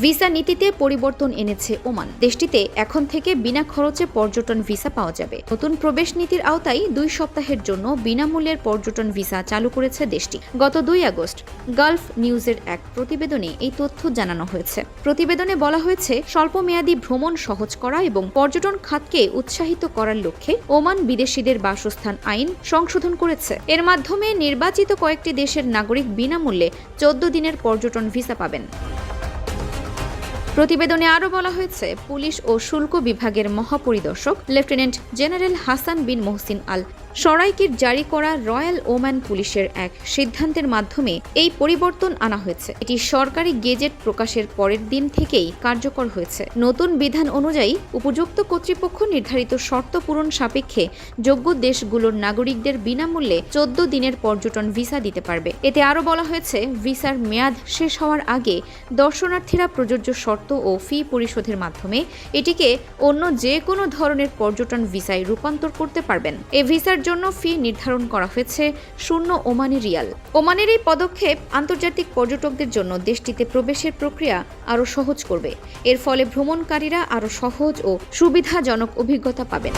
Visa নীতিতে পরিবর্তন এনেছে ওমান। দেশটিতে এখন থেকে বিনা খরচে পর্যটন ভিসা পাওয়া যাবে। নতুন প্রবেশ নীতির আওতায় 2 সপ্তাহের জন্য বিনামূল্যের পর্যটন ভিসা চালু করেছে দেশটি। গত 2 আগস্ট গালফ নিউজের এক প্রতিবেদনে এই তথ্য জানানো হয়েছে। প্রতিবেদনে বলা হয়েছে, স্বল্পমেয়াদী ভ্রমণ সহজ করা এবং পর্যটন খাতকে উৎসাহিত করার লক্ষ্যে ওমান বিদেশিদের বাসস্থান আইন সংশোধন করেছে। এর মাধ্যমে নির্বাচিত কয়েকটি দেশের নাগরিক বিনামূল্যে 14 দিনের পর্যটন ভিসা পাবেন। প্রতিবেদনে আরও বলা হয়েছে, পুলিশ ও শুল্ক বিভাগের মহাপরিদর্শক লেফটেন্যান্ট জেনারেল হাসান বিন মোহসিন আল সরাইকির জারি করা রয়্যাল ওমান পুলিশের এক সিদ্ধান্তের মাধ্যমে এই পরিবর্তন আনা হয়েছে। এটি সরকারি গেজেট প্রকাশের পরের দিন থেকেই কার্যকর হয়েছে। নতুন বিধান অনুযায়ী উপযুক্ত কর্তৃপক্ষ নির্ধারিত শর্ত পূরণ সাপেক্ষে যোগ্য দেশগুলোর নাগরিকদের বিনামূল্যে 14 দিনের পর্যটন ভিসা দিতে পারবে। এতে আরও বলা হয়েছে, ভিসার মেয়াদ শেষ হওয়ার আগে দর্শনার্থীরা প্রযোজ্য শর্ত ও ফি পরিশোধের মাধ্যমে এটিকে অন্য যে কোনো ধরনের পর্যটন ভিসায় রূপান্তর করতে পারবেন। এই ভিসার জন্য ফি নির্ধারণ করা হয়েছে 0 ওমানি রিয়াল। ওমানের এই পদক্ষেপ আন্তর্জাতিক পর্যটকদের জন্য দেশটিতে প্রবেশের প্রক্রিয়া আরও সহজ করবে। এর ফলে ভ্রমণকারীরা আরও সহজ ও সুবিধাজনক অভিজ্ঞতা পাবেন।